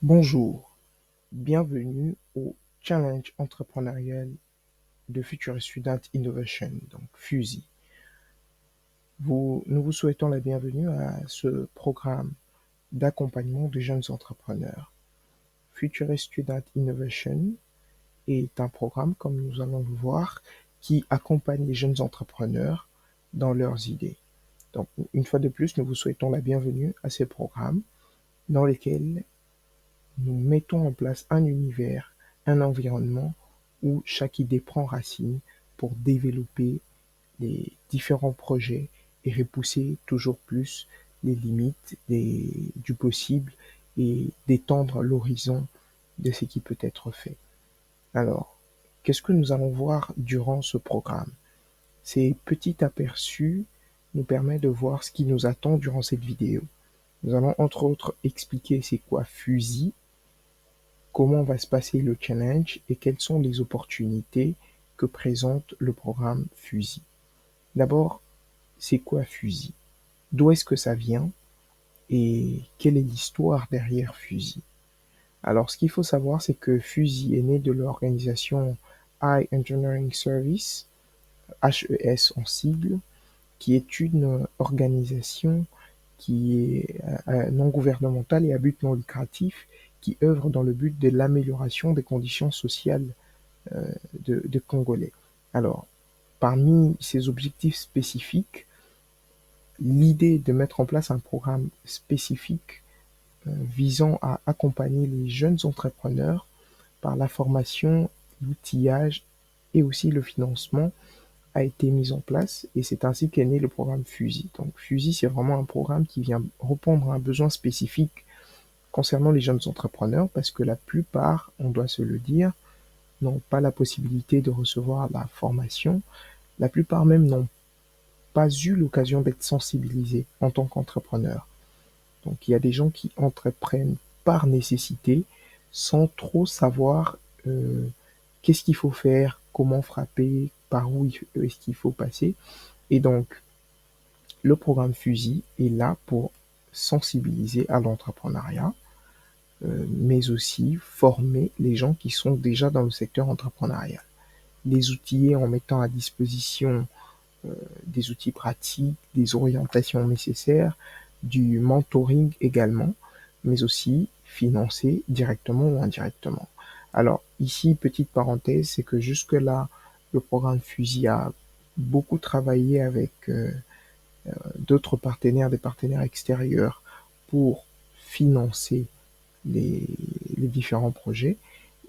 Bonjour, bienvenue au Challenge entrepreneurial de Future Student Innovation, donc FUSI. Nous vous souhaitons la bienvenue à ce programme d'accompagnement de jeunes entrepreneurs. Future Student Innovation est un programme, comme nous allons le voir, qui accompagne les jeunes entrepreneurs dans leurs idées. Donc, une fois de plus, nous vous souhaitons la bienvenue à ces programmes dans lesquels nous mettons en place un univers, un environnement où chaque idée prend racine pour développer les différents projets et repousser toujours plus les limites du possible et d'étendre l'horizon de ce qui peut être fait. Alors, qu'est-ce que nous allons voir durant ce programme? Ces petits aperçus nous permettent de voir ce qui nous attend durant cette vidéo. Nous allons entre autres expliquer c'est quoi FUSI, comment va se passer le challenge et quelles sont les opportunités que présente le programme FUSI. D'abord, c'est quoi FUSI? D'où est-ce que ça vient? Et quelle est l'histoire derrière FUSI? Alors, ce qu'il faut savoir, c'est que FUSI est né de l'organisation High Engineering Service, HES en sigle, qui est une organisation qui est non gouvernementale et à but non lucratif, qui œuvre dans le but de l'amélioration des conditions sociales de Congolais. Alors, parmi ces objectifs spécifiques, l'idée de mettre en place un programme spécifique visant à accompagner les jeunes entrepreneurs par la formation, l'outillage et aussi le financement a été mise en place et c'est ainsi qu'est né le programme FUSI. Donc FUSI, c'est vraiment un programme qui vient répondre à un besoin spécifique concernant les jeunes entrepreneurs parce que la plupart, on doit se le dire, n'ont pas la possibilité de recevoir la formation. La plupart même n'ont pas eu l'occasion d'être sensibilisés en tant qu'entrepreneurs. Donc il y a des gens qui entreprennent par nécessité sans trop savoir qu'est-ce qu'il faut faire, comment frapper, par où est-ce qu'il faut passer. Et donc le programme FUSI est là pour sensibiliser à l'entrepreneuriat, mais aussi former les gens qui sont déjà dans le secteur entrepreneurial. Les outiller en mettant à disposition des outils pratiques, des orientations nécessaires, du mentoring également, mais aussi financer directement ou indirectement. Alors ici, petite parenthèse, c'est que jusque-là, le programme FUSI a beaucoup travaillé avec d'autres partenaires, des partenaires extérieurs pour financer les différents projets.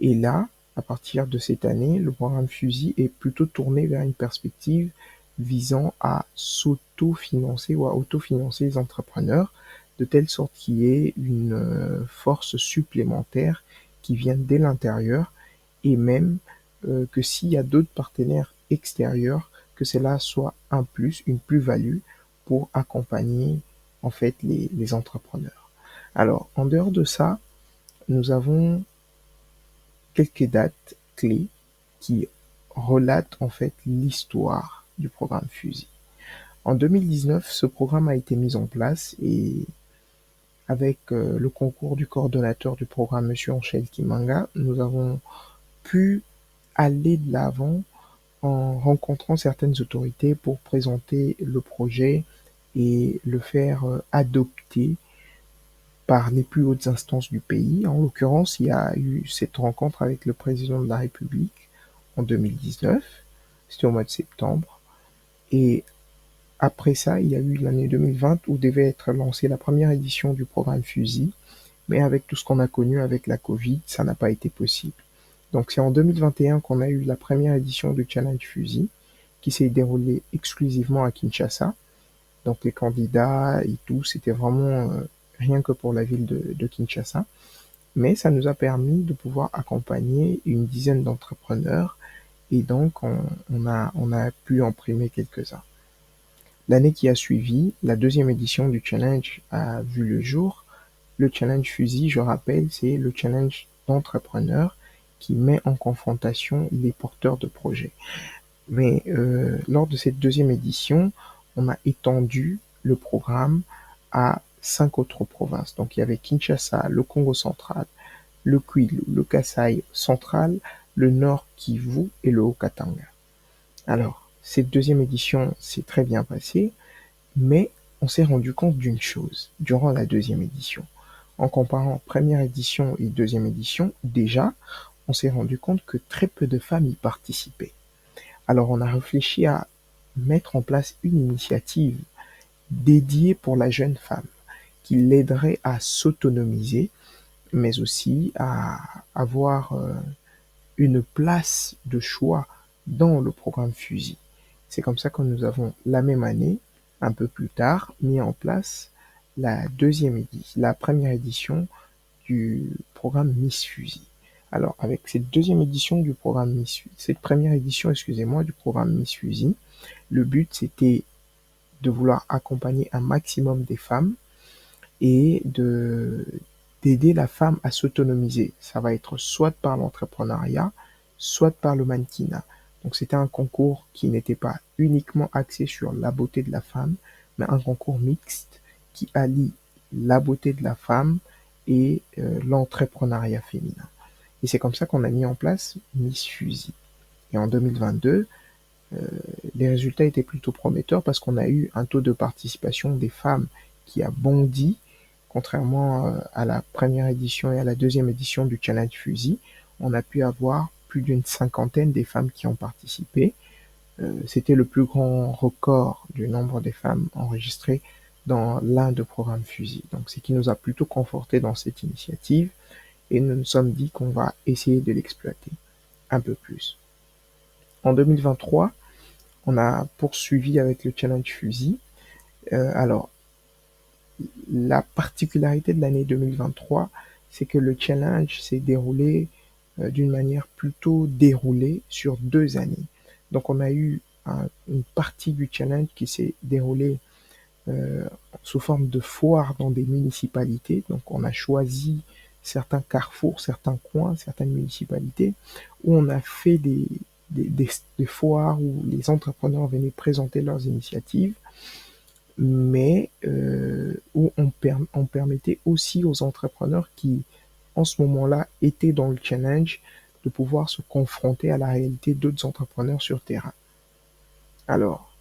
Et là, à partir de cette année, le programme FUSI est plutôt tourné vers une perspective visant à s'auto-financer ou à autofinancer les entrepreneurs, de telle sorte qu'il y ait une force supplémentaire qui vient dès l'intérieur et même que s'il y a d'autres partenaires extérieurs, que cela soit un plus, une plus-value pour accompagner en fait les entrepreneurs. Alors, en dehors de ça, nous avons quelques dates clés qui relatent en fait l'histoire du programme FUSI. En 2019, ce programme a été mis en place et avec le concours du coordonnateur du programme, Monsieur Anchel Kimanga, nous avons pu aller de l'avant en rencontrant certaines autorités pour présenter le projet et le faire adopter par les plus hautes instances du pays. En l'occurrence, il y a eu cette rencontre avec le président de la République en 2019, c'était au mois de septembre, et après ça, il y a eu l'année 2020 où devait être lancée la première édition du programme FUSI, mais avec tout ce qu'on a connu avec la Covid, ça n'a pas été possible. Donc c'est en 2021 qu'on a eu la première édition du Challenge FUSI, qui s'est déroulée exclusivement à Kinshasa. Donc les candidats et tout, c'était vraiment rien que pour la ville de Kinshasa. Mais ça nous a permis de pouvoir accompagner une dizaine d'entrepreneurs et donc on a pu en primer quelques-uns. L'année qui a suivi, la deuxième édition du challenge a vu le jour. Le challenge FUSI, je rappelle, c'est le challenge d'entrepreneurs qui met en confrontation les porteurs de projets. Mais lors de cette deuxième édition, on a étendu le programme à 5 autres provinces. Donc il y avait Kinshasa, le Congo central, le Kwilu, le Kasaï central, le Nord Kivu et le Haut-Katanga. Alors, cette deuxième édition s'est très bien passée, mais on s'est rendu compte d'une chose durant la deuxième édition. En comparant première édition et deuxième édition, déjà, on s'est rendu compte que très peu de femmes y participaient. Alors on a réfléchi à mettre en place une initiative dédiée pour la jeune femme qui l'aiderait à s'autonomiser, mais aussi à avoir une place de choix dans le programme Fusil. C'est comme ça que nous avons, la même année, un peu plus tard, mis en place la première édition du programme Miss Fusil. Alors, avec cette deuxième édition du programme cette première édition, excusez-moi, du programme Miss Fusil, le but c'était de vouloir accompagner un maximum des femmes et d'aider la femme à s'autonomiser. Ça va être soit par l'entrepreneuriat, soit par le mannequinat. Donc c'était un concours qui n'était pas uniquement axé sur la beauté de la femme, mais un concours mixte qui allie la beauté de la femme et l'entrepreneuriat féminin. Et c'est comme ça qu'on a mis en place Miss Fusil. Et en 2022, les résultats étaient plutôt prometteurs parce qu'on a eu un taux de participation des femmes qui a bondi, contrairement à la première édition et à la deuxième édition du Challenge Fusil. On a pu avoir plus d'une cinquantaine des femmes qui ont participé. C'était le plus grand record du nombre de femmes enregistrées dans l'un des programmes Fusil. Donc, ce qui nous a plutôt conforté dans cette initiative et nous nous sommes dit qu'on va essayer de l'exploiter un peu plus. En 2023, on a poursuivi avec le Challenge Fusil. Alors, la particularité de l'année 2023, c'est que le challenge s'est déroulé d'une manière plutôt déroulée sur 2 années. Donc, on a eu une partie du challenge qui s'est déroulée sous forme de foire dans des municipalités. Donc, on a choisi certains carrefours, certains coins, certaines municipalités où on a fait des foires où les entrepreneurs venaient présenter leurs initiatives, mais où on permettait aussi aux entrepreneurs qui, en ce moment-là, étaient dans le challenge, de pouvoir se confronter à la réalité d'autres entrepreneurs sur terrain. Alors,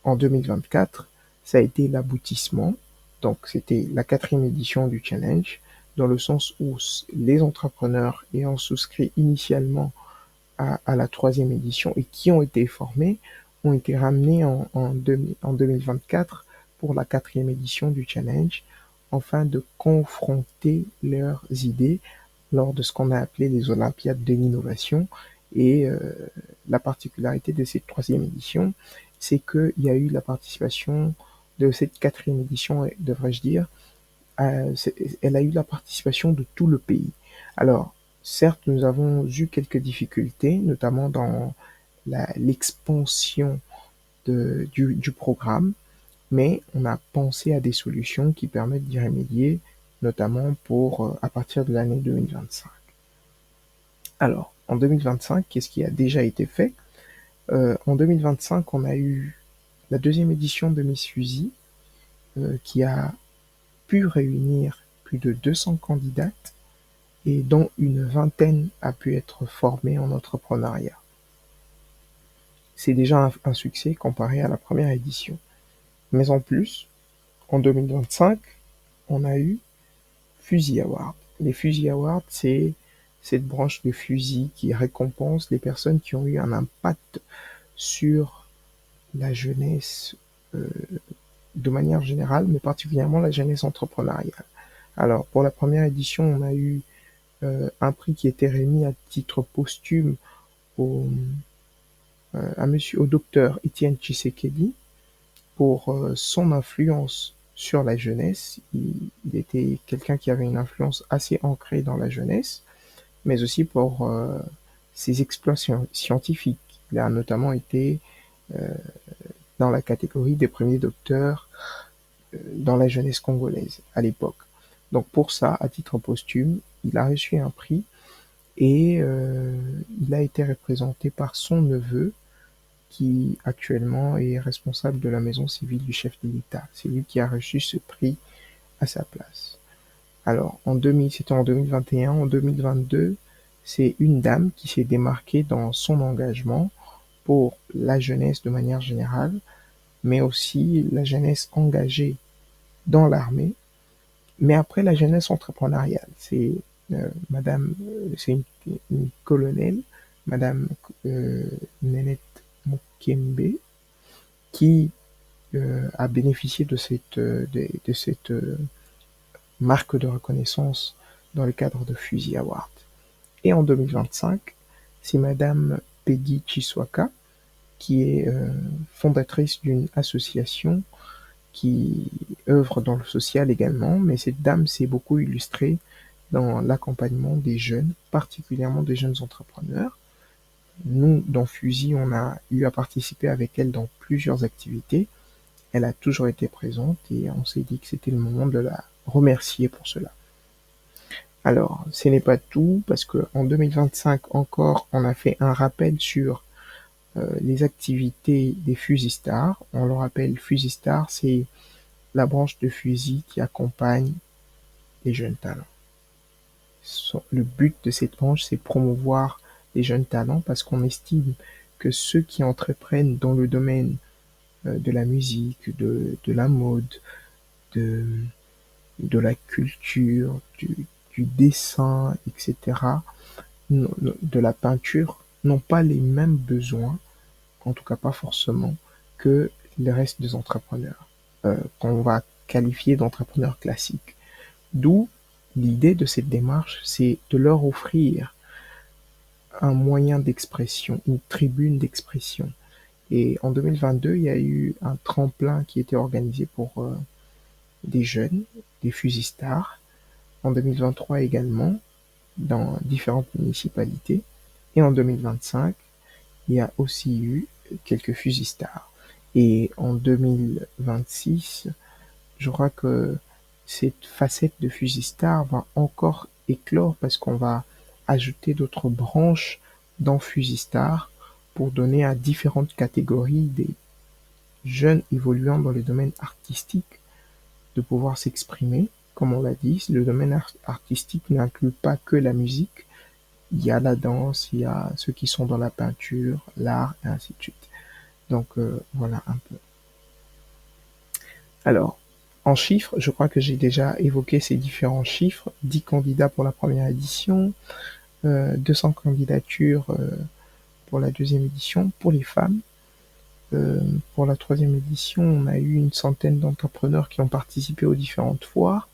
en 2024, ça a été l'aboutissement. Donc, c'était la 4e édition du challenge, dans le sens où les entrepreneurs ayant souscrit initialement à la 3e édition et qui ont été formés ont été ramenés en 2024 pour la 4e édition du challenge, afin de confronter leurs idées lors de ce qu'on a appelé les Olympiades de l'innovation. Et la particularité de cette 3e édition, c'est qu'il y a eu la participation de cette 4e édition, devrais-je dire, elle a eu la participation de tout le pays. Alors, certes, nous avons eu quelques difficultés, notamment dans l'expansion du programme, mais on a pensé à des solutions qui permettent d'y remédier, notamment pour à partir de l'année 2025. Alors, en 2025, qu'est-ce qui a déjà été fait? En 2025, on a eu la 2e édition de Miss Fusil, qui a pu réunir plus de 200 candidates et dont une vingtaine a pu être formée en entrepreneuriat. C'est déjà un succès comparé à la première édition. Mais en plus, en 2025, on a eu Fusil Award. Les Fusil Awards, c'est cette branche de fusil qui récompense les personnes qui ont eu un impact sur la jeunesse de manière générale, mais particulièrement la jeunesse entrepreneuriale. Alors, pour la première édition, on a eu un prix qui était remis à titre posthume au docteur Étienne Tshisekedi pour son influence sur la jeunesse. Il était quelqu'un qui avait une influence assez ancrée dans la jeunesse, mais aussi pour ses exploits scientifiques. Il a notamment été dans la catégorie des premiers docteurs dans la jeunesse congolaise à l'époque. Donc pour ça, à titre posthume, il a reçu un prix et il a été représenté par son neveu qui actuellement est responsable de la maison civile du chef de l'État. C'est lui qui a reçu ce prix à sa place. Alors, c'était en 2021. En 2022, c'est une dame qui s'est démarquée dans son engagement pour la jeunesse de manière générale, mais aussi la jeunesse engagée dans l'armée, mais après la jeunesse entrepreneuriale. C'est une colonelle, Madame Nenette Mokembe, qui a bénéficié de cette marque de reconnaissance dans le cadre de Fusil Award. Et en 2025, c'est Madame Peggy Chiswaka, qui est fondatrice d'une association qui œuvre dans le social également, mais cette dame s'est beaucoup illustrée dans l'accompagnement des jeunes, particulièrement des jeunes entrepreneurs. Nous, dans Fusil, on a eu à participer avec elle dans plusieurs activités. Elle a toujours été présente et on s'est dit que c'était le moment de la remercier pour cela. Alors, ce n'est pas tout, parce qu'en 2025 encore, on a fait un rappel sur les activités des Fusistars. On le rappelle, Fusistars, c'est la branche de Fusil qui accompagne les jeunes talents. Le but de cette branche, c'est promouvoir les jeunes talents parce qu'on estime que ceux qui entreprennent dans le domaine de la musique, de la mode, de, de la culture, du dessin, etc., de la peinture, n'ont pas les mêmes besoins, en tout cas pas forcément, que le reste des entrepreneurs, qu'on va qualifier d'entrepreneurs classiques. D'où l'idée de cette démarche, c'est de leur offrir un moyen d'expression, une tribune d'expression. Et en 2022, il y a eu un tremplin qui était organisé pour des jeunes, des Fusistars. En 2023 également, dans différentes municipalités. Et en 2025, il y a aussi eu quelques Fusistars. Et en 2026, je crois que cette facette de Fusistar va encore éclore parce qu'on va ajouter d'autres branches dans Fusistar pour donner à différentes catégories des jeunes évoluant dans les domaines artistiques de pouvoir s'exprimer. Comme on l'a dit, le domaine artistique n'inclut pas que la musique. Il y a la danse, il y a ceux qui sont dans la peinture, l'art, et ainsi de suite. Donc voilà un peu. Alors, en chiffres, je crois que j'ai déjà évoqué ces différents chiffres. 10 candidats pour la première édition, 200 candidatures pour la deuxième édition pour les femmes. Pour la troisième édition, on a eu une centaine d'entrepreneurs qui ont participé aux différentes foires.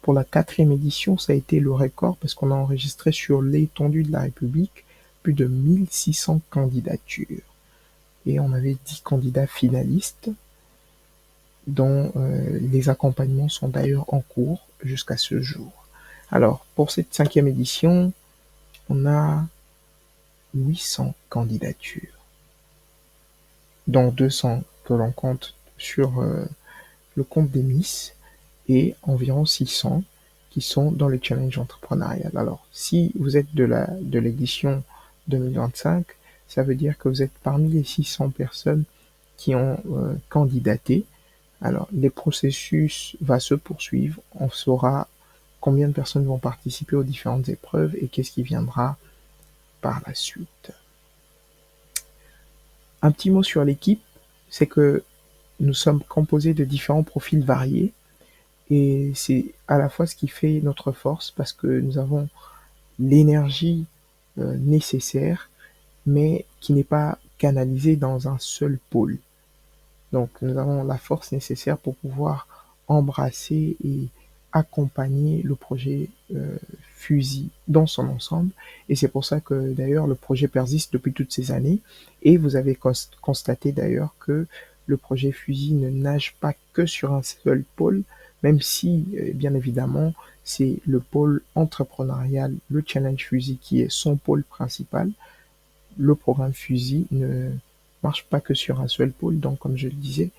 Pour la quatrième édition, ça a été le record parce qu'on a enregistré sur l'étendue de la République plus de 1600 candidatures. Et on avait 10 candidats finalistes dont les accompagnements sont d'ailleurs en cours jusqu'à ce jour. Alors, pour cette cinquième édition, on a 800 candidatures, dont 200 que l'on compte sur le compte des Miss et environ 600 qui sont dans le challenge entrepreneurial. Alors, si vous êtes de l'édition 2025, ça veut dire que vous êtes parmi les 600 personnes qui ont candidaté. Alors, les processus va se poursuivre. On saura combien de personnes vont participer aux différentes épreuves et qu'est-ce qui viendra par la suite. Un petit mot sur l'équipe, c'est que nous sommes composés de différents profils variés et c'est à la fois ce qui fait notre force parce que nous avons l'énergie nécessaire mais qui n'est pas canalisée dans un seul pôle. Donc nous avons la force nécessaire pour pouvoir embrasser et accompagner le projet Fusil dans son ensemble. Et c'est pour ça que d'ailleurs le projet persiste depuis toutes ces années. Et vous avez constaté d'ailleurs que le projet Fusil ne nage pas que sur un seul pôle, même si bien évidemment c'est le pôle entrepreneurial, le Challenge Fusil qui est son pôle principal. Le programme Fusil ne marche pas que sur un seul pôle, donc comme je le disais,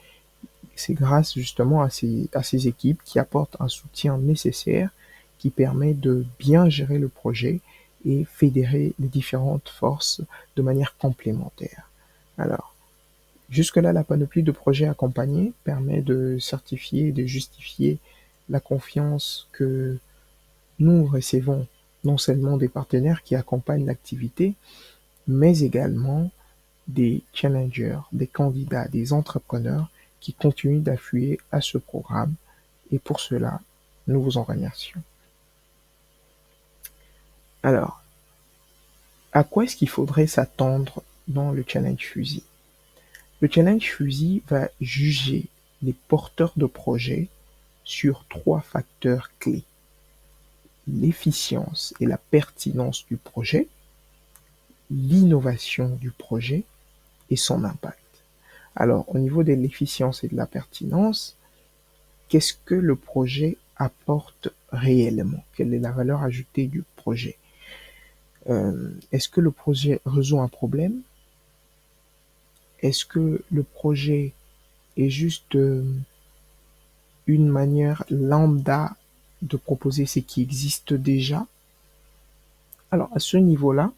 c'est grâce justement à ces équipes qui apportent un soutien nécessaire qui permet de bien gérer le projet et fédérer les différentes forces de manière complémentaire. Alors, jusque-là, la panoplie de projets accompagnés permet de certifier et de justifier la confiance que nous recevons non seulement des partenaires qui accompagnent l'activité, mais également des challengers, des candidats, des entrepreneurs qui continuent d'affluer à ce programme. Et pour cela, nous vous en remercions. Alors, à quoi est-ce qu'il faudrait s'attendre dans le Challenge Fusil? Le Challenge Fusil va juger les porteurs de projets sur 3 facteurs clés: l'efficience et la pertinence du projet, l'innovation du projet et son impact. Alors, au niveau de l'efficience et de la pertinence, qu'est-ce que le projet apporte réellement? Quelle est la valeur ajoutée du projet? Est-ce que le projet résout un problème? Est-ce que le projet est juste une manière lambda de proposer ce qui existe déjà? Alors, à ce niveau-là,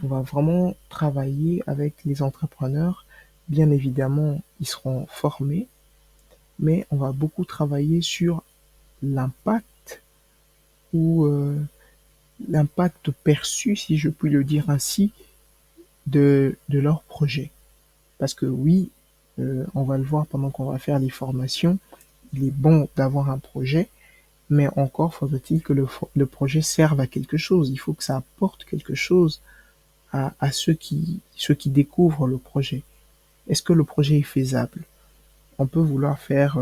on va vraiment travailler avec les entrepreneurs. Bien évidemment, ils seront formés, mais on va beaucoup travailler sur l'impact ou l'impact perçu, si je puis le dire ainsi, de leur projet. Parce que oui, on va le voir pendant qu'on va faire les formations, il est bon d'avoir un projet, mais encore faudrait-il que le projet serve à quelque chose. Il faut que ça apporte quelque chose à ceux qui découvrent le projet. Est-ce que le projet est faisable? On peut vouloir faire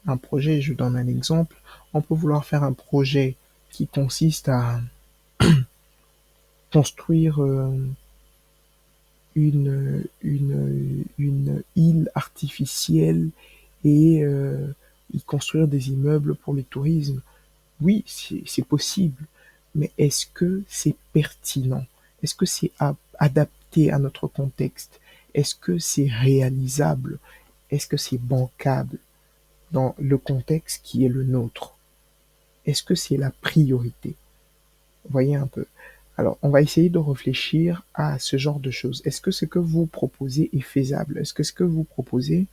un projet, je donne un exemple, on peut vouloir faire un projet qui consiste à construire une île artificielle et y construire des immeubles pour le tourisme. Oui, c'est possible, mais est-ce que c'est pertinent? Est-ce que c'est adapté à notre contexte? Est-ce que c'est réalisable? Est-ce que c'est bancable dans le contexte qui est le nôtre? Est-ce que c'est la priorité? Voyez un peu. Alors, on va essayer de réfléchir à ce genre de choses. Est-ce que ce que vous proposez est faisable? Est-ce que ce que vous proposez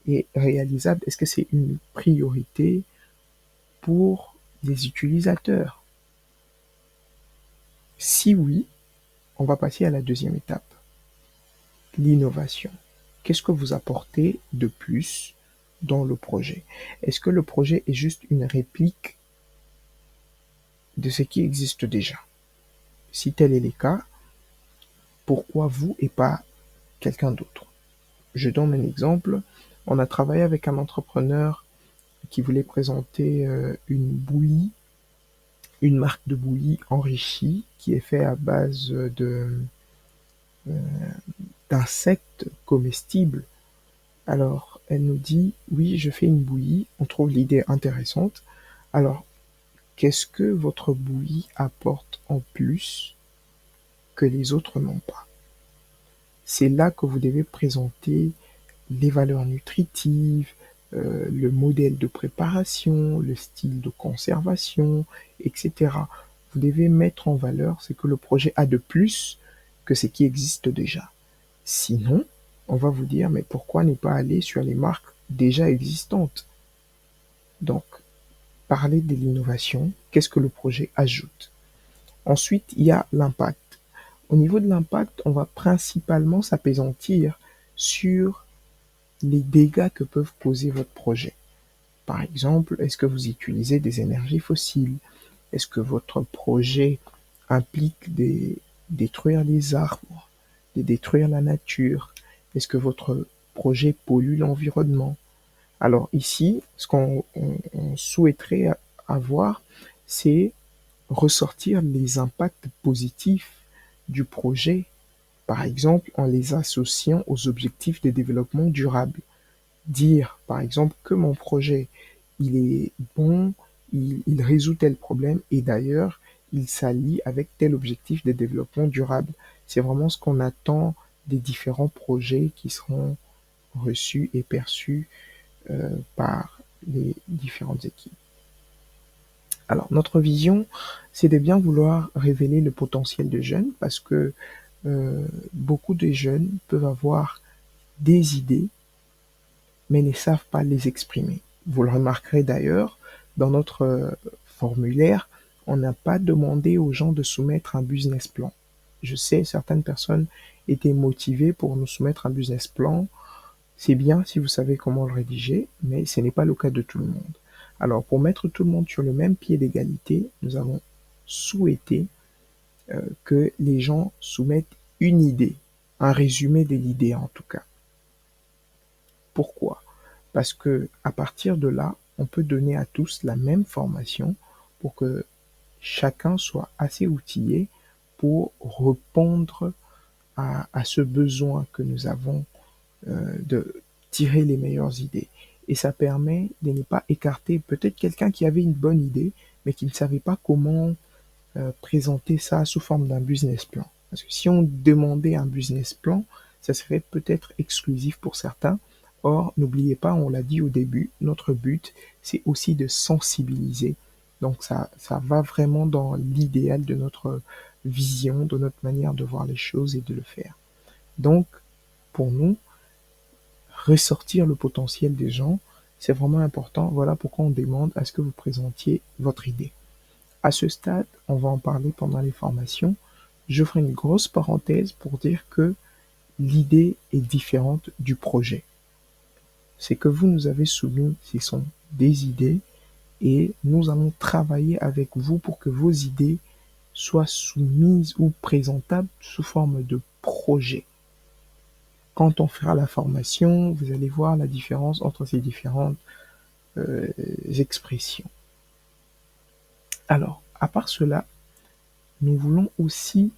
est réalisable? Est-ce que c'est une priorité pour les utilisateurs? Si oui, on va passer à la deuxième étape, l'innovation. Qu'est-ce que vous apportez de plus dans le projet? Est-ce que le projet est juste une réplique de ce qui existe déjà? Si tel est le cas, pourquoi vous et pas quelqu'un d'autre? Je donne un exemple. On a travaillé avec un entrepreneur qui voulait présenter une bouillie, une marque de bouillie enrichie qui est faite à base d'insectes comestibles. Alors, elle nous dit, oui, je fais une bouillie, on trouve l'idée intéressante. Alors, qu'est-ce que votre bouillie apporte en plus que les autres n'ont pas? C'est là que vous devez présenter les valeurs nutritives, le modèle de préparation, le style de conservation, etc. Vous devez mettre en valeur ce que le projet a de plus que ce qui existe déjà. Sinon, on va vous dire, mais pourquoi ne pas aller sur les marques déjà existantes? Donc, parler de l'innovation, qu'est-ce que le projet ajoute? Ensuite, il y a l'impact. Au niveau de l'impact, on va principalement s'appesantir sur les dégâts que peuvent causer votre projet. Par exemple, est-ce que vous utilisez des énergies fossiles? Est-ce que votre projet implique de détruire les arbres, de détruire la nature? Est-ce que votre projet pollue l'environnement? Alors ici, ce qu'on souhaiterait avoir, c'est ressortir les impacts positifs du projet, par exemple en les associant aux objectifs de développement durable. Dire, par exemple, que mon projet, il est bon, il résout tel problème et d'ailleurs, il s'allie avec tel objectif de développement durable. C'est vraiment ce qu'on attend des différents projets qui seront reçus et perçus par les différentes équipes. Alors, notre vision, c'est de bien vouloir révéler le potentiel des jeunes parce que beaucoup de jeunes peuvent avoir des idées, mais ne savent pas les exprimer. Vous le remarquerez d'ailleurs, dans notre formulaire, On n'a pas demandé aux gens de soumettre un business plan. Je sais, certaines personnes étaient motivées pour nous soumettre un business plan. C'est bien si vous savez comment le rédiger, mais ce n'est pas le cas de tout le monde. Alors, pour mettre tout le monde sur le même pied d'égalité, nous avons souhaité que les gens soumettent une idée, un résumé de l'idée en tout cas. Pourquoi? Parce que à partir de là, on peut donner à tous la même formation pour que chacun soit assez outillé pour répondre à ce besoin que nous avons de tirer les meilleures idées. Et ça permet de ne pas écarter peut-être quelqu'un qui avait une bonne idée, mais qui ne savait pas comment présenter ça sous forme d'un business plan. Parce que si on demandait un business plan, ça serait peut-être exclusif pour certains. Or, n'oubliez pas, on l'a dit au début, notre but, c'est aussi de sensibiliser. Donc ça va vraiment dans l'idéal de notre vision, de notre manière de voir les choses et de le faire. Donc, pour nous, ressortir le potentiel des gens, c'est vraiment important. Voilà pourquoi on demande à ce que vous présentiez votre idée. À ce stade, on va en parler pendant les formations. Je ferai une grosse parenthèse pour dire que l'idée est différente du projet. Ce que vous nous avez soumis, ce sont des idées et nous allons travailler avec vous pour que vos idées soient soumises ou présentables sous forme de projet. Quand on fera la formation, vous allez voir la différence entre ces différentes expressions. Alors, à part cela, nous voulons aussi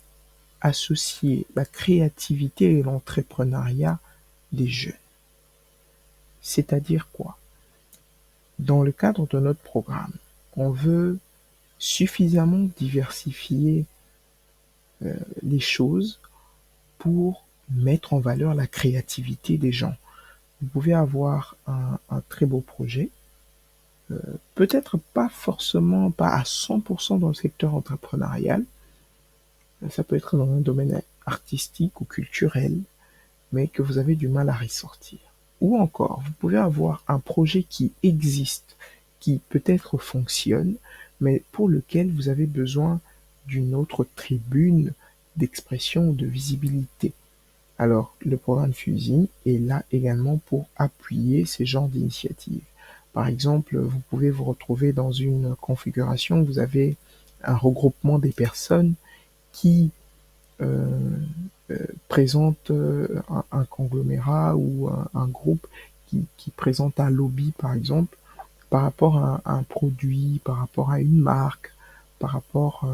associer la créativité et l'entrepreneuriat des jeunes. C'est-à-dire quoi? Dans le cadre de notre programme, on veut suffisamment diversifier les choses pour mettre en valeur la créativité des gens. Vous pouvez avoir un très beau projet, peut-être pas forcément, pas à 100% dans le secteur entrepreneurial, ça peut être dans un domaine artistique ou culturel, mais que vous avez du mal à ressortir. Ou encore, vous pouvez avoir un projet qui existe, qui peut-être fonctionne, mais pour lequel vous avez besoin d'une autre tribune d'expression, de visibilité. Alors, le programme FUSI est là également pour appuyer ces genres d'initiatives. Par exemple, vous pouvez vous retrouver dans une configuration où vous avez un regroupement des personnes qui présente un conglomérat ou un groupe qui présente un lobby, par exemple, par rapport à un produit, par rapport à une marque, par rapport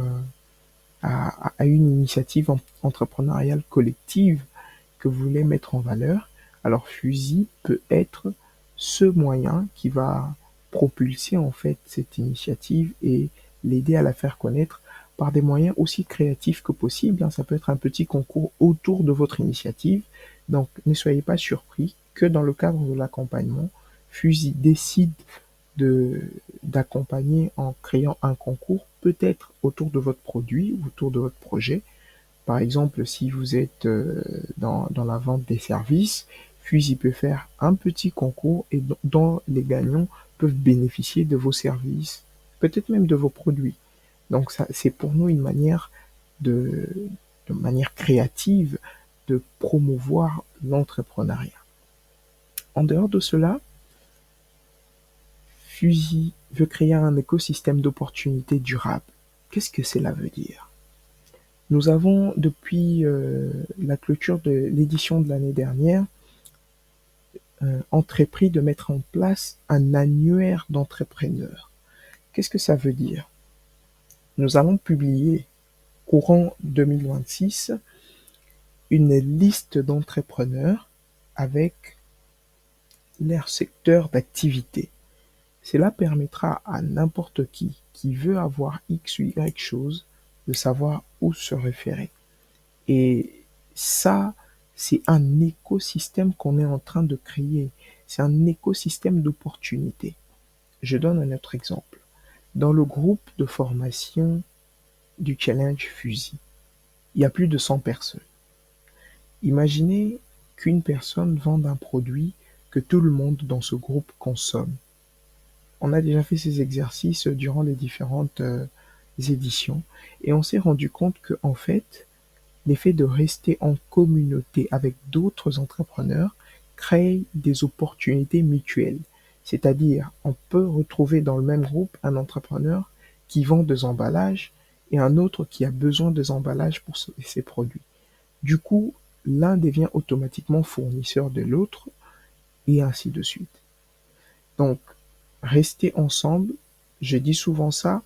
à une initiative entrepreneuriale collective que vous voulez mettre en valeur. Alors FUSI peut être ce moyen qui va propulser en fait cette initiative et l'aider à la faire connaître par des moyens aussi créatifs que possible. Ça peut être un petit concours autour de votre initiative. Donc ne soyez pas surpris que dans le cadre de l'accompagnement, FUSI décide d'accompagner en créant un concours, peut-être autour de votre produit ou autour de votre projet. Par exemple, si vous êtes dans la vente des services, FUSI peut faire un petit concours et dont les gagnants peuvent bénéficier de vos services, peut-être même de vos produits. Donc ça, c'est pour nous une manière de manière créative de promouvoir l'entrepreneuriat. En dehors de cela, FUSI veut créer un écosystème d'opportunités durables. Qu'est-ce que cela veut dire? Nous avons, depuis la clôture de l'édition de l'année dernière, entrepris de mettre en place un annuaire d'entrepreneurs. Qu'est-ce que ça veut dire? Nous allons publier, courant 2026, une liste d'entrepreneurs avec leur secteur d'activité. Cela permettra à n'importe qui veut avoir X ou Y chose de savoir où se référer. Et ça, c'est un écosystème qu'on est en train de créer. C'est un écosystème d'opportunités. Je donne un autre exemple. Dans le groupe de formation du Challenge FUSI, il y a plus de 100 personnes. Imaginez qu'une personne vende un produit que tout le monde dans ce groupe consomme. On a déjà fait ces exercices durant les différentes éditions et on s'est rendu compte que, en fait, l'effet de rester en communauté avec d'autres entrepreneurs crée des opportunités mutuelles. C'est-à-dire, on peut retrouver dans le même groupe un entrepreneur qui vend des emballages et un autre qui a besoin des emballages pour ses produits. Du coup, l'un devient automatiquement fournisseur de l'autre et ainsi de suite. Donc, rester ensemble, je dis souvent ça,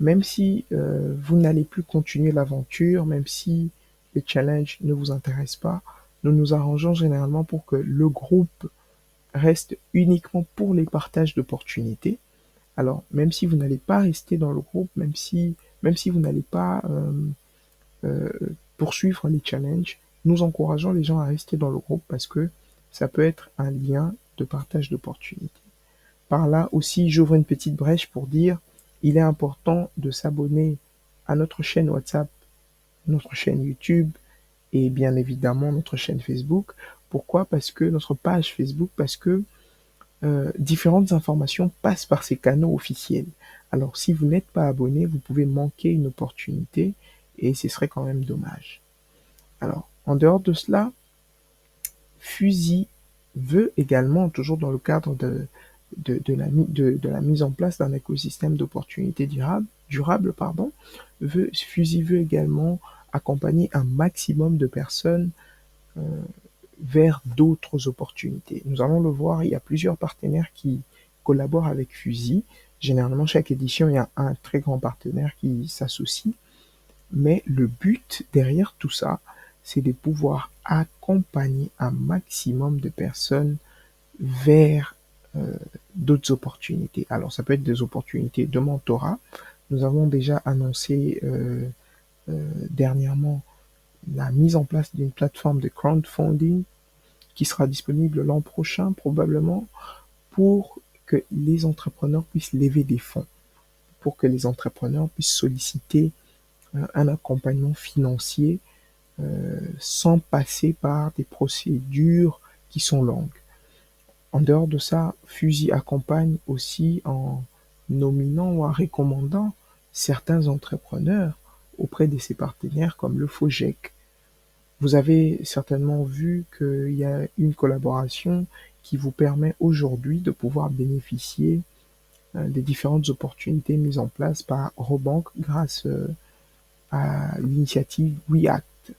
même si vous n'allez plus continuer l'aventure, même si le challenge ne vous intéresse pas, nous nous arrangeons généralement pour que le groupe reste uniquement pour les partages d'opportunités. Alors, même si vous n'allez pas rester dans le groupe, même si vous n'allez pas euh, poursuivre les challenges, nous encourageons les gens à rester dans le groupe parce que ça peut être un lien de partage d'opportunités. Par là aussi, j'ouvre une petite brèche pour dire il est important de s'abonner à notre chaîne WhatsApp, notre chaîne YouTube et bien évidemment notre chaîne Facebook. Pourquoi? Parce que notre page Facebook, parce que différentes informations passent par ces canaux officiels. Alors si vous n'êtes pas abonné, vous pouvez manquer une opportunité et ce serait quand même dommage. Alors, en dehors de cela, Fusi veut également, toujours dans le cadre de la mise en place d'un écosystème d'opportunités durables, Fusi veut également accompagner un maximum de personnes euh, vers d'autres opportunités. Nous allons le voir, il y a plusieurs partenaires qui collaborent avec Fusi. Généralement, chaque édition, il y a un très grand partenaire qui s'associe. Mais le but derrière tout ça, c'est de pouvoir accompagner un maximum de personnes vers d'autres opportunités. Alors, ça peut être des opportunités de mentorat. Nous avons déjà annoncé dernièrement la mise en place d'une plateforme de crowdfunding qui sera disponible l'an prochain probablement pour que les entrepreneurs puissent lever des fonds, pour que les entrepreneurs puissent solliciter un accompagnement financier sans passer par des procédures qui sont longues. En dehors de ça, Fusi accompagne aussi en nominant ou en recommandant certains entrepreneurs auprès de ses partenaires comme le FOGEC. Vous avez certainement vu qu'il y a une collaboration qui vous permet aujourd'hui de pouvoir bénéficier des différentes opportunités mises en place par Robank grâce à l'initiative React.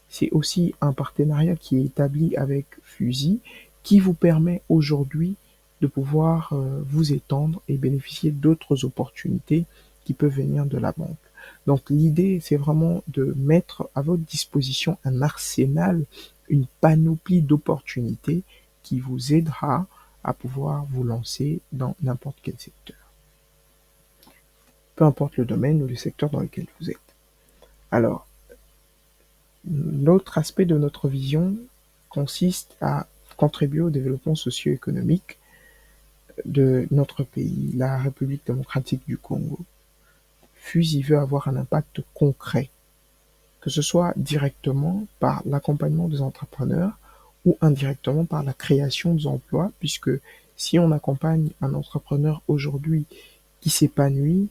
C'est aussi un partenariat qui est établi avec Fusi qui vous permet aujourd'hui de pouvoir vous étendre et bénéficier d'autres opportunités qui peuvent venir de la banque. Donc l'idée, c'est vraiment de mettre à votre disposition un arsenal, une panoplie d'opportunités qui vous aidera à pouvoir vous lancer dans n'importe quel secteur. Peu importe le domaine ou le secteur dans lequel vous êtes. Alors, l'autre aspect de notre vision consiste à contribuer au développement socio-économique de notre pays, la République démocratique du Congo. Fusi veut avoir un impact concret, que ce soit directement par l'accompagnement des entrepreneurs ou indirectement par la création d'emplois, puisque si on accompagne un entrepreneur aujourd'hui qui s'épanouit,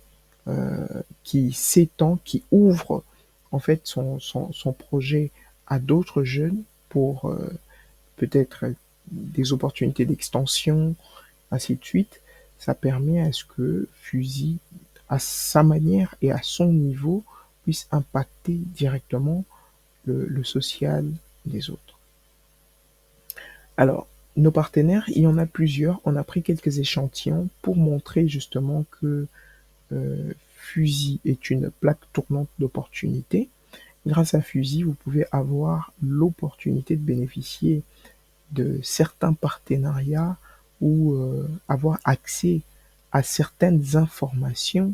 qui s'étend, qui ouvre en fait son projet à d'autres jeunes pour peut-être des opportunités d'extension, ainsi de suite, ça permet à ce que Fusi, à sa manière et à son niveau, puisse impacter directement le social des autres. Alors, nos partenaires, il y en a plusieurs. On a pris quelques échantillons pour montrer justement que Fusi est une plaque tournante d'opportunités. Grâce à Fusi, vous pouvez avoir l'opportunité de bénéficier de certains partenariats ou avoir accès à certaines informations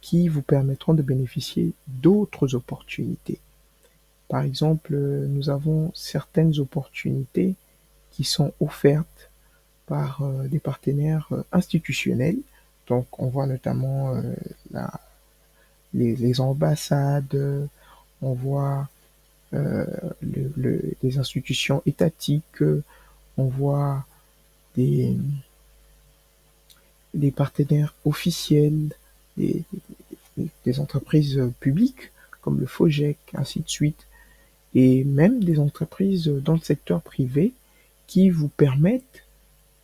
qui vous permettront de bénéficier d'autres opportunités. Par exemple, nous avons certaines opportunités qui sont offertes par des partenaires institutionnels. Donc, on voit notamment les ambassades, on voit les institutions étatiques, on voit des partenaires officiels, des, des entreprises publiques comme le FOGEC, ainsi de suite, et même des entreprises dans le secteur privé qui vous permettent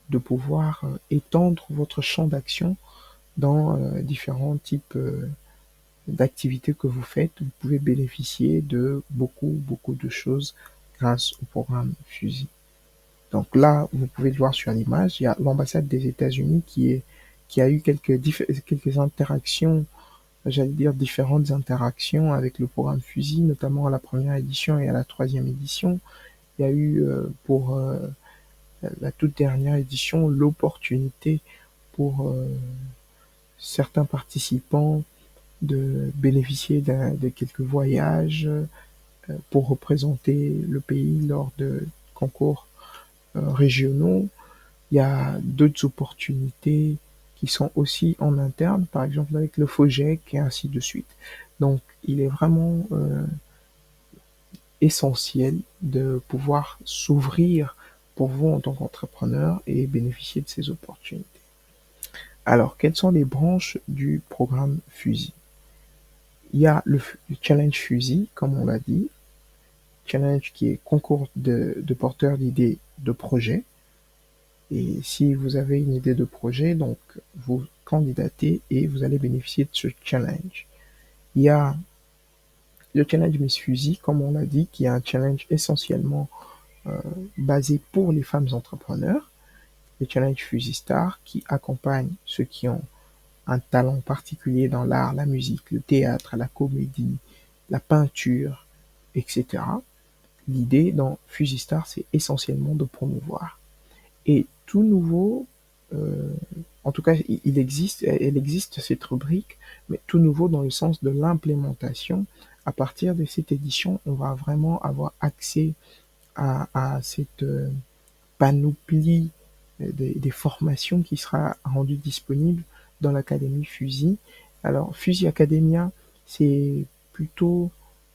de pouvoir étendre votre champ d'action dans différents types d'activités que vous faites. Vous pouvez bénéficier de beaucoup de choses grâce au programme FUSI. Donc là, vous pouvez le voir sur l'image, il y a l'ambassade des États-Unis qui a eu quelques interactions, j'allais dire différentes interactions avec le programme FUSI, notamment à la première édition et à la troisième édition. Il y a eu pour la toute dernière édition l'opportunité pour certains participants de bénéficier de quelques voyages pour représenter le pays lors de concours régionaux. Il y a d'autres opportunités qui sont aussi en interne, par exemple avec le FOGEC et ainsi de suite. Donc, il est vraiment essentiel de pouvoir s'ouvrir pour vous en tant qu'entrepreneur et bénéficier de ces opportunités. Alors, quelles sont les branches du programme FUSI? Il y a le Challenge FUSI, comme on l'a dit, Challenge qui est concours de porteurs d'idées de projets. Et si vous avez une idée de projet, donc vous candidatez et vous allez bénéficier de ce challenge. Il y a le challenge Miss FUSI, comme on l'a dit, qui est un challenge essentiellement basé pour les femmes entrepreneurs. Le challenge FUSI Star qui accompagne ceux qui ont un talent particulier dans l'art, la musique, le théâtre, la comédie, la peinture, etc. L'idée dans FUSI Star, c'est essentiellement de promouvoir. Et tout nouveau, en tout cas, elle existe cette rubrique, mais tout nouveau dans le sens de l'implémentation. À partir de cette édition, on va vraiment avoir accès à cette panoplie des formations qui sera rendue disponible dans l'Académie FUSI. Alors, FUSI Academia, c'est plutôt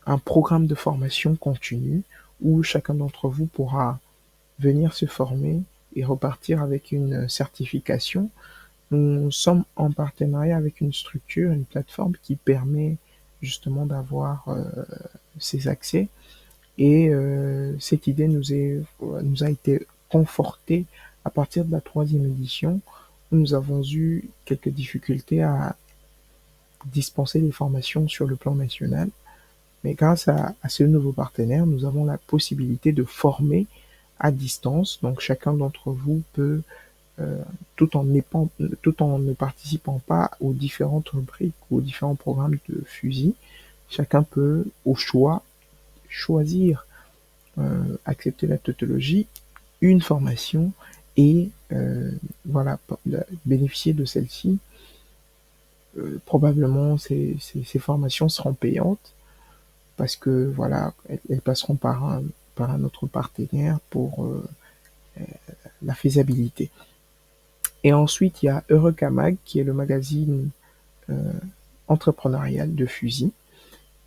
un programme de formation continue où chacun d'entre vous pourra venir se former et repartir avec une certification. Nous sommes en partenariat avec une structure, une plateforme qui permet justement d'avoir ces accès. Et cette idée nous a été confortée à partir de la troisième édition, où nous avons eu quelques difficultés à dispenser des formations sur le plan national. Mais grâce à ce nouveau partenaire, nous avons la possibilité de former à distance. Donc chacun d'entre vous peut, tout en ne participant pas aux différentes rubriques ou aux différents programmes de FUSI, chacun peut au choix choisir, accepter la tautologie, une formation et voilà, bénéficier de celle-ci. Probablement ces formations seront payantes parce que voilà, elles passeront par un autre partenaire pour la faisabilité. Et ensuite, il y a Eureka Mag, qui est le magazine entrepreneurial de FUSI.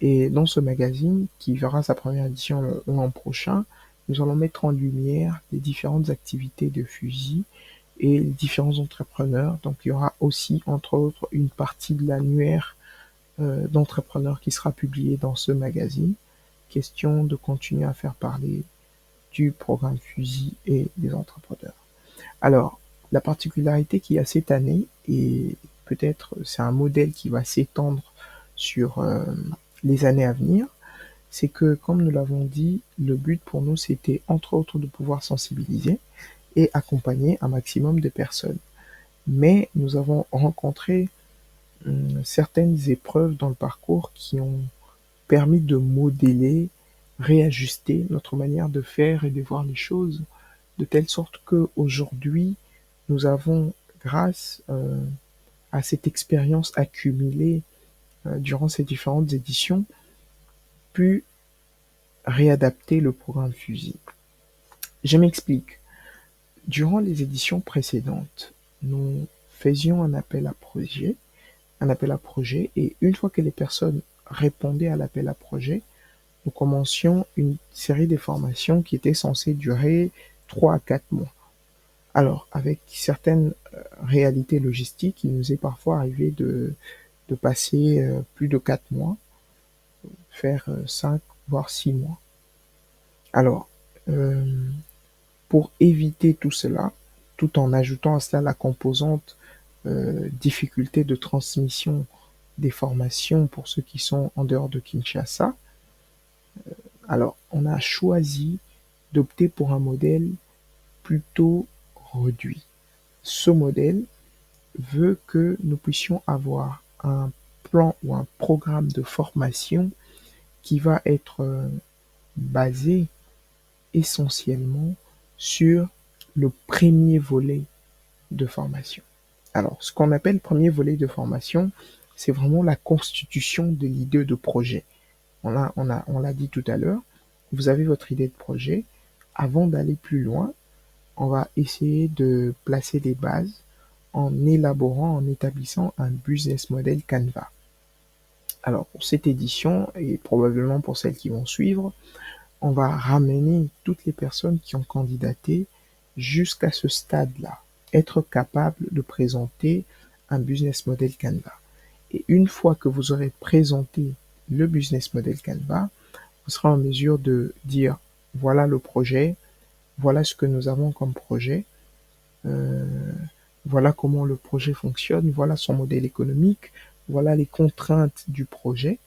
Et dans ce magazine, qui verra sa première édition l'an prochain, nous allons mettre en lumière les différentes activités de FUSI et les différents entrepreneurs. Donc il y aura aussi, entre autres, une partie de l'annuaire d'entrepreneurs qui sera publié dans ce magazine. Question de continuer à faire parler du programme FUSI et des entrepreneurs. Alors, la particularité qu'il y a cette année, et peut-être c'est un modèle qui va s'étendre sur les années à venir, c'est que, comme nous l'avons dit, le but pour nous, c'était entre autres de pouvoir sensibiliser et accompagner un maximum de personnes. Mais nous avons rencontré certaines épreuves dans le parcours qui ont permis de modeler, réajuster notre manière de faire et de voir les choses, de telle sorte qu'aujourd'hui, nous avons, grâce à cette expérience accumulée durant ces différentes éditions, pu réadapter le programme FUSI. Je m'explique. Durant les éditions précédentes, nous faisions un appel à projet, et une fois que les personnes répondaient à l'appel à projet, nous commencions une série de formations qui étaient censées durer 3 à 4 mois. Alors, avec certaines réalités logistiques, il nous est parfois arrivé de de passer plus de 4 mois, faire 5 voire 6 mois. Alors, pour éviter tout cela, tout en ajoutant à cela la composante difficulté de transmission des formations pour ceux qui sont en dehors de Kinshasa, alors on a choisi d'opter pour un modèle plutôt réduit. Ce modèle veut que nous puissions avoir un plan ou un programme de formation qui va être basé essentiellement sur le premier volet de formation. Alors, ce qu'on appelle premier volet de formation, c'est vraiment la constitution de l'idée de projet. On l'a dit tout à l'heure, vous avez votre idée de projet. Avant d'aller plus loin, on va essayer de placer des bases en élaborant, en établissant un business model Canva. Alors, pour cette édition, et probablement pour celles qui vont suivre, on va ramener toutes les personnes qui ont candidaté jusqu'à ce stade-là, être capable de présenter un business model Canva. Et une fois que vous aurez présenté le business model Canva, vous serez en mesure de dire voilà le projet, voilà ce que nous avons comme projet, voilà comment le projet fonctionne, voilà son modèle économique, voilà les contraintes du projet.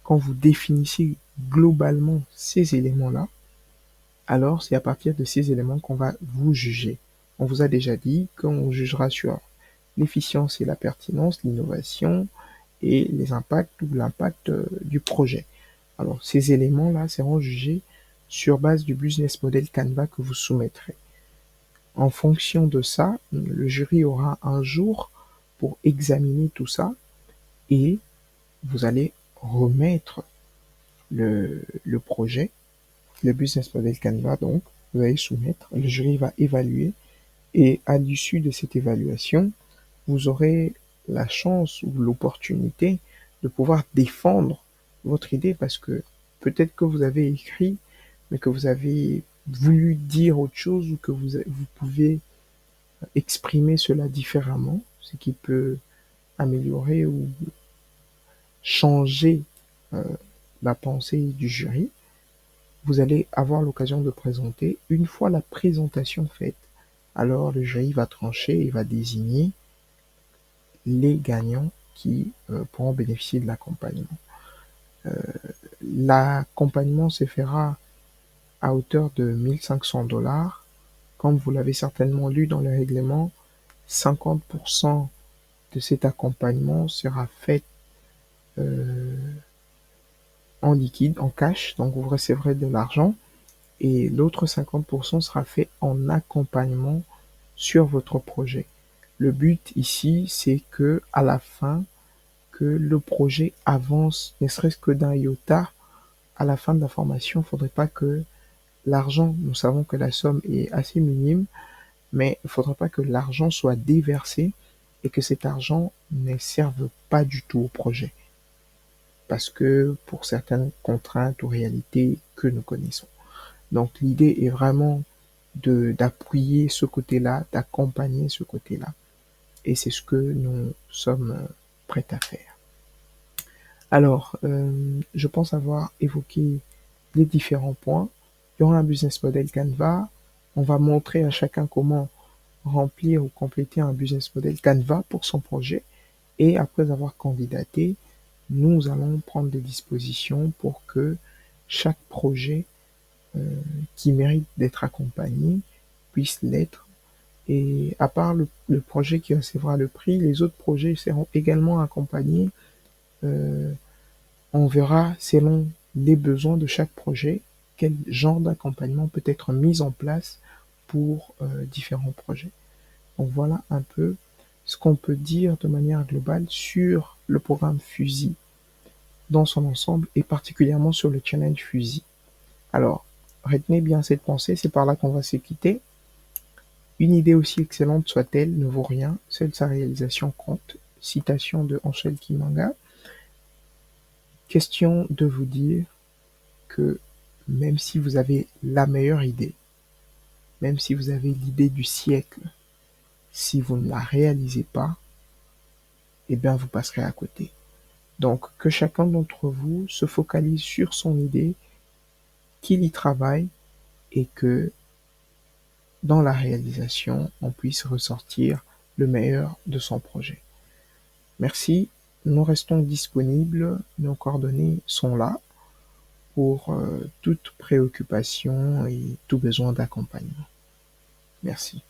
Quand vous définissez globalement ces éléments-là, alors c'est à partir de ces éléments qu'on va vous juger. On vous a déjà dit qu'on jugera sur l'efficience et la pertinence, l'innovation et les impacts ou l'impact du projet. Alors ces éléments-là seront jugés sur base du business model Canva que vous soumettrez. En fonction de ça, le jury aura un jour pour examiner tout ça et vous allez remettre le projet, le business model Canva, donc vous allez soumettre, le jury va évaluer et à l'issue de cette évaluation, vous aurez la chance ou l'opportunité de pouvoir défendre votre idée parce que peut-être que vous avez écrit, mais que vous avez voulu dire autre chose ou que vous pouvez exprimer cela différemment, ce qui peut améliorer ou changer la pensée du jury. Vous allez avoir l'occasion de présenter. Une fois la présentation faite, alors le jury va trancher et va désigner les gagnants qui pourront bénéficier de l'accompagnement. L'accompagnement se fera à hauteur de 1500 $. Comme vous l'avez certainement lu dans le règlement, 50% de cet accompagnement sera fait en liquide, en cash, donc vous recevrez de l'argent, et l'autre 50% sera fait en accompagnement sur votre projet. Le but ici, c'est que à la fin, que le projet avance, ne serait-ce que d'un iota. À la fin de la formation, il ne faudrait pas que l'argent, nous savons que la somme est assez minime, mais il ne faudrait pas que l'argent soit déversé et que cet argent ne serve pas du tout au projet. Parce que pour certaines contraintes ou réalités que nous connaissons. Donc l'idée est vraiment d'appuyer ce côté-là, d'accompagner ce côté-là. Et c'est ce que nous sommes prêts à faire. Alors, je pense avoir évoqué les différents points. Il y aura un business model Canva. On va montrer à chacun comment remplir ou compléter un business model Canva pour son projet. Et après avoir candidaté, nous allons prendre des dispositions pour que chaque projet qui mérite d'être accompagné puisse l'être. Et à part le projet qui recevra le prix, les autres projets seront également accompagnés. On verra selon les besoins de chaque projet quel genre d'accompagnement peut être mis en place pour différents projets. Donc voilà un peu ce qu'on peut dire de manière globale sur le programme FUSI dans son ensemble et particulièrement sur le challenge FUSI. Alors, retenez bien cette pensée, c'est par là qu'on va se quitter. Une idée aussi excellente soit-elle ne vaut rien, seule sa réalisation compte. Citation de Ansel Kimanga. Question de vous dire que même si vous avez la meilleure idée, même si vous avez l'idée du siècle, si vous ne la réalisez pas, eh bien vous passerez à côté. Donc, que chacun d'entre vous se focalise sur son idée, qu'il y travaille et que dans la réalisation, on puisse ressortir le meilleur de son projet. Merci, nous restons disponibles, nos coordonnées sont là pour toute préoccupation et tout besoin d'accompagnement. Merci.